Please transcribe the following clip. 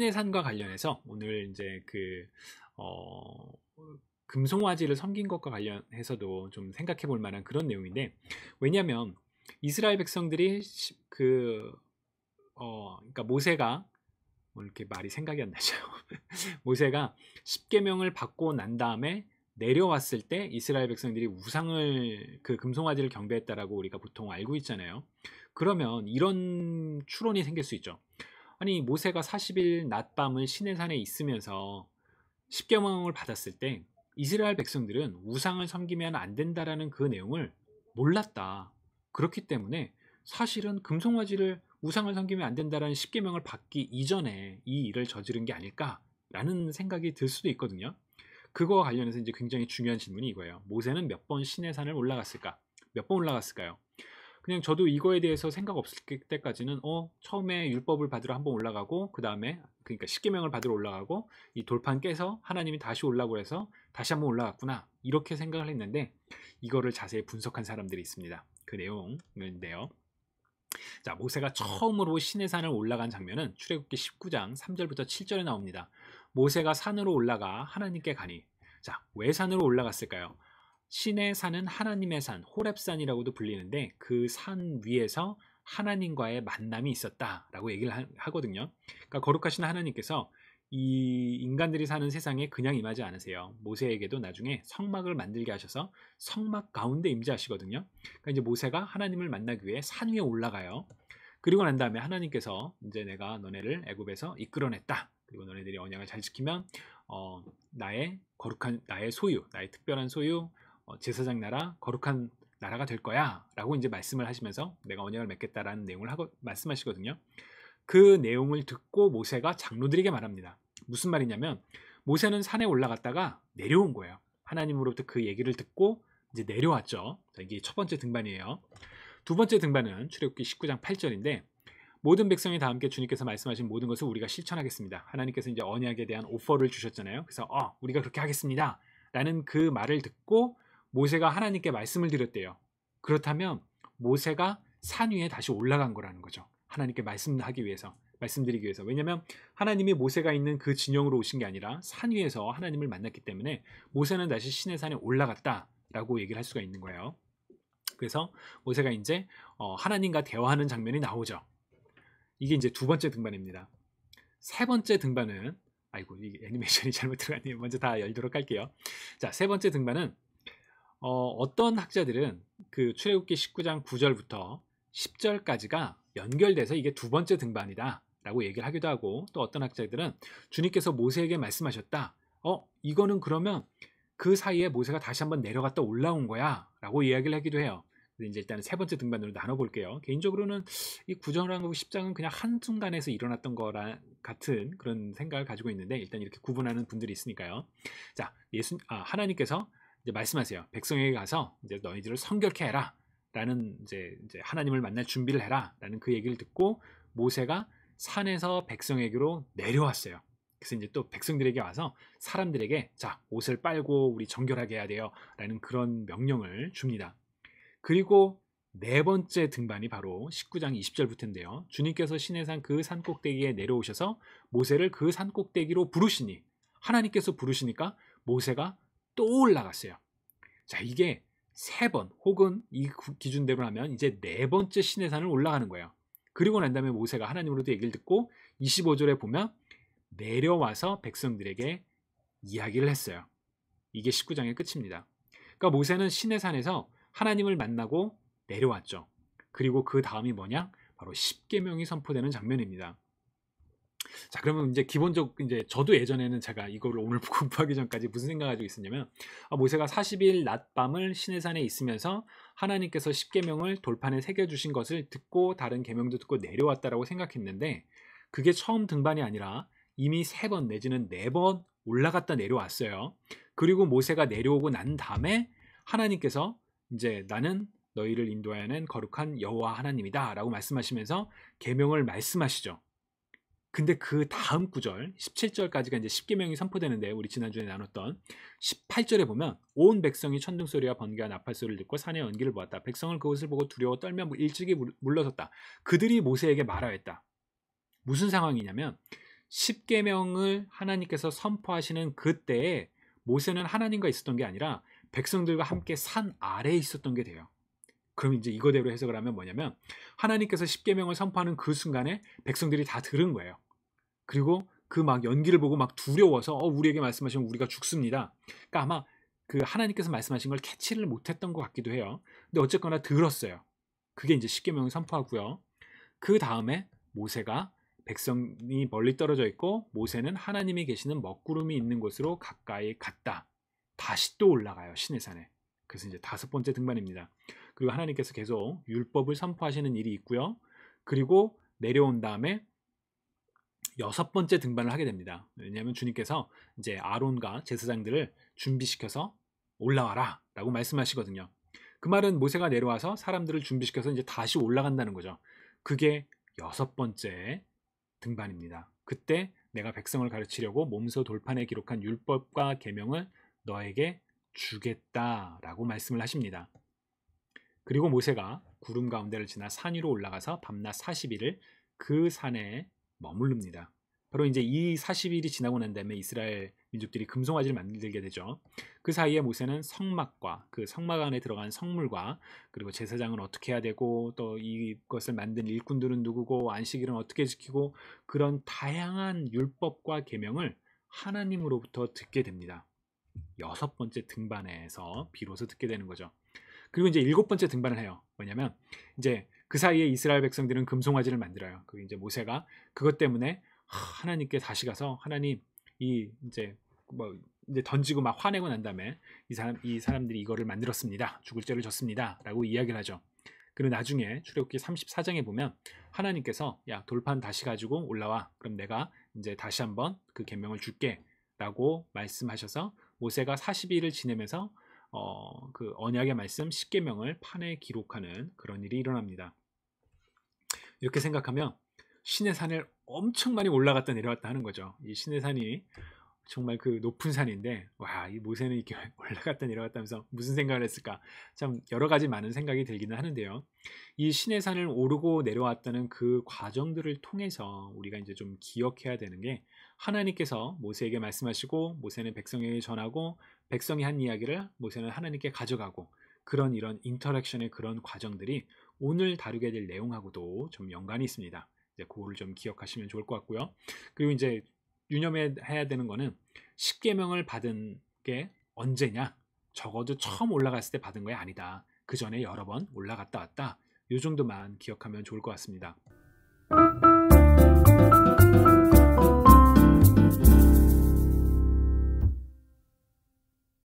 시내산과 관련해서 오늘 이제 어, 금송아지를 섬긴 것과 관련해서도 좀 생각해 볼 만한 그런 내용인데, 왜냐하면 이스라엘 백성들이 그러니까 모세가 이렇게 말이 생각이 안 나죠. 모세가 십계명을 받고 난 다음에 내려왔을 때 이스라엘 백성들이 우상을 금송아지를 경배했다라고 우리가 보통 알고 있잖아요. 그러면 이런 추론이 생길 수 있죠. 아니, 모세가 40일 낮밤을 시내산에 있으면서 십계명을 받았을 때 이스라엘 백성들은 우상을 섬기면 안 된다라는 그 내용을 몰랐다. 그렇기 때문에 사실은 금송아지를 우상을 섬기면 안 된다라는 십계명을 받기 이전에 이 일을 저지른 게 아닐까라는 생각이 들 수도 있거든요. 그거와 관련해서 이제 굉장히 중요한 질문이 이거예요. 모세는 몇 번 시내산을 올라갔을까? 몇 번 올라갔을까요? 그냥 저도 이거에 대해서 생각 없을 때까지는 처음에 율법을 받으러 한번 올라가고, 그 다음에 그러니까 십계명을 받으러 올라가고 이 돌판 깨서 하나님이 다시 올라고 해서 다시 한번 올라갔구나, 이렇게 생각을 했는데, 이거를 자세히 분석한 사람들이 있습니다. 그 내용인데요. 자, 모세가 처음으로 시내산을 올라간 장면은 출애굽기 19장 3절부터 7절에 나옵니다. 모세가 산으로 올라가 하나님께 가니. 자, 왜 산으로 올라갔을까요? 신의 산은 하나님의 산, 호렙산이라고도 불리는데, 그 산 위에서 하나님과의 만남이 있었다라고 얘기를 하거든요. 그러니까 거룩하신 하나님께서 이 인간들이 사는 세상에 그냥 임하지 않으세요. 모세에게도 나중에 성막을 만들게 하셔서 성막 가운데 임재하시거든요. 그러니까 이제 모세가 하나님을 만나기 위해 산 위에 올라가요. 그리고 난 다음에 하나님께서 이제 내가 너네를 애굽에서 이끌어냈다. 그리고 너네들이 언약을 잘 지키면 나의 거룩한, 나의 소유, 나의 특별한 소유, 제사장 나라, 거룩한 나라가 될 거야 라고 이제 말씀을 하시면서 내가 언약을 맺겠다라는 내용을 말씀하시거든요. 그 내용을 듣고 모세가 장로들에게 말합니다. 무슨 말이냐면, 모세는 산에 올라갔다가 내려온 거예요. 하나님으로부터 그 얘기를 듣고 이제 내려왔죠. 자, 이게 첫 번째 등반이에요. 두 번째 등반은 출애굽기 19장 8절인데, 모든 백성이 다 함께 주님께서 말씀하신 모든 것을 우리가 실천하겠습니다. 하나님께서 이제 언약에 대한 오퍼를 주셨잖아요. 그래서 우리가 그렇게 하겠습니다 라는 그 말을 듣고 모세가 하나님께 말씀을 드렸대요. 그렇다면 모세가 산 위에 다시 올라간 거라는 거죠. 하나님께 말씀드리기 위해서. 왜냐하면 하나님이 모세가 있는 그 진영으로 오신 게 아니라 산 위에서 하나님을 만났기 때문에 모세는 다시 시내산에 올라갔다라고 얘기를 할 수가 있는 거예요. 그래서 모세가 이제 하나님과 대화하는 장면이 나오죠. 이게 이제 두 번째 등반입니다. 세 번째 등반은, 아이고, 이 애니메이션이 잘못 들어갔네요. 먼저 다 열도록 할게요. 자, 세 번째 등반은 어떤 학자들은 그 출애굽기 19장 9절부터 10절까지가 연결돼서 이게 두 번째 등반이다 라고 얘기를 하기도 하고, 또 어떤 학자들은 주님께서 모세에게 말씀하셨다, 이거는 그러면 그 사이에 모세가 다시 한번 내려갔다 올라온 거야 라고 이야기를 하기도 해요. 이제 일단은 세 번째 등반으로 나눠볼게요. 개인적으로는 이 9장하고 10장은 그냥 한순간에서 일어났던 거랑 같은 그런 생각을 가지고 있는데, 일단 이렇게 구분하는 분들이 있으니까요. 자, 하나님께서 이제 말씀하세요. 백성에게 가서 이제 너희들을 성결케 해라 라는 이제 하나님을 만날 준비를 해라 라는 그 얘기를 듣고 모세가 산에서 백성에게로 내려왔어요. 그래서 이제 또 백성들에게 와서 사람들에게 자, 옷을 빨고 우리 정결하게 해야 돼요 라는 그런 명령을 줍니다. 그리고 네 번째 등반이 바로 19장 20절부터인데요. 주님께서 시내산 그 산꼭대기에 내려오셔서 모세를 그 산꼭대기로 부르시니, 하나님께서 부르시니까 모세가 또 올라갔어요. 자, 이게 세 번 혹은 이 기준대로 하면 이제 네 번째 시내산을 올라가는 거예요. 그리고 난 다음에 모세가 하나님으로부터 얘기를 듣고 25절에 보면 내려와서 백성들에게 이야기를 했어요. 이게 19장의 끝입니다. 그러니까 모세는 시내산에서 하나님을 만나고 내려왔죠. 그리고 그 다음이 뭐냐? 바로 십계명이 선포되는 장면입니다. 자, 그러면 이제 기본적, 이제 저도 예전에는 제가 이거를 오늘 공부하기 전까지 무슨 생각을 가지고 있었냐면, 모세가 40일 낮밤을 시내산에 있으면서 하나님께서 십계명을 돌판에 새겨주신 것을 듣고 다른 계명도 듣고 내려왔다라고 생각했는데, 그게 처음 등반이 아니라 이미 3번 내지는 4번 올라갔다 내려왔어요. 그리고 모세가 내려오고 난 다음에 하나님께서 이제 나는 너희를 인도하는 거룩한 여호와 하나님이다 라고 말씀하시면서 계명을 말씀하시죠. 근데 그 다음 구절 17절까지가 이제 십계명이 선포되는데, 우리 지난주에 나눴던 18절에 보면 온 백성이 천둥소리와 번개와 나팔소리를 듣고 산의 연기를 보았다. 백성을 그것을 보고 두려워 떨며 일찍이 물러섰다. 그들이 모세에게 말하였다. 무슨 상황이냐면 십계명을 하나님께서 선포하시는 그때에 모세는 하나님과 있었던 게 아니라 백성들과 함께 산 아래에 있었던 게 돼요. 그럼 이제 이거대로 해석을 하면 뭐냐면 하나님께서 십계명을 선포하는 그 순간에 백성들이 다 들은 거예요. 그리고 그 막 연기를 보고 막 두려워서 우리에게 말씀하시면 우리가 죽습니다. 그러니까 아마 그 하나님께서 말씀하신 걸 캐치를 못했던 것 같기도 해요. 근데 어쨌거나 들었어요. 그게 이제 십계명을 선포하고요. 그 다음에 모세가 백성이 멀리 떨어져 있고 모세는 하나님이 계시는 먹구름이 있는 곳으로 가까이 갔다. 다시 또 올라가요. 시내산에. 그래서 이제 5번째 등반입니다. 그리고 하나님께서 계속 율법을 선포하시는 일이 있고요. 그리고 내려온 다음에 6번째 등반을 하게 됩니다. 왜냐하면 주님께서 이제 아론과 제사장들을 준비시켜서 올라와라 라고 말씀하시거든요. 그 말은 모세가 내려와서 사람들을 준비시켜서 이제 다시 올라간다는 거죠. 그게 6번째 등반입니다. 그때 내가 백성을 가르치려고 몸소 돌판에 기록한 율법과 계명을 너에게 주겠다라고 말씀을 하십니다. 그리고 모세가 구름 가운데를 지나 산 위로 올라가서 밤낮 40일을 그 산에 머무릅니다. 바로 이제 이 40일이 지나고 난 다음에 이스라엘 민족들이 금송아지를 만들게 되죠. 그 사이에 모세는 성막과 그 성막 안에 들어간 성물과 그리고 제사장은 어떻게 해야 되고 또 이것을 만든 일꾼들은 누구고 안식일은 어떻게 지키고 그런 다양한 율법과 계명을 하나님으로부터 듣게 됩니다. 6번째 등반에서 비로소 듣게 되는 거죠. 그리고 이제 7번째 등반을 해요. 뭐냐면 이제 그 사이에 이스라엘 백성들은 금송아지를 만들어요. 그 이제 모세가 그것 때문에 하나님께 다시 가서 하나님 이제 이제 던지고 막 화내고 난 다음에 이 사람들이 이거를 만들었습니다. 죽을 죄를 졌습니다라고 이야기를 하죠. 그리고 나중에 출애굽기 34장에 보면 하나님께서 야 돌판 다시 가지고 올라와. 그럼 내가 이제 다시 한번 그 계명을 줄게라고 말씀하셔서 모세가 40일을 지내면서 그 언약의 말씀 10계명을 판에 기록하는 그런 일이 일어납니다. 이렇게 생각하면 신의 산을 엄청 많이 올라갔다 내려왔다 하는 거죠. 이 신의 산이 정말 그 높은 산인데 와, 이 모세는 이렇게 올라갔다 내려갔다 하면서 무슨 생각을 했을까? 참 여러 가지 많은 생각이 들기는 하는데요. 이 신의 산을 오르고 내려왔다는 그 과정들을 통해서 우리가 이제 좀 기억해야 되는 게 하나님께서 모세에게 말씀하시고 모세는 백성에게 전하고 백성이 한 이야기를 모세는 하나님께 가져가고 그런 이런 인터랙션의 그런 과정들이 오늘 다루게 될 내용하고도 좀 연관이 있습니다. 이제 그거를 좀 기억하시면 좋을 것 같고요. 그리고 이제 유념해야 되는 거는 십계명을 받은 게 언제냐? 적어도 처음 올라갔을 때 받은 게 아니다. 그 전에 여러 번 올라갔다 왔다. 이 정도만 기억하면 좋을 것 같습니다.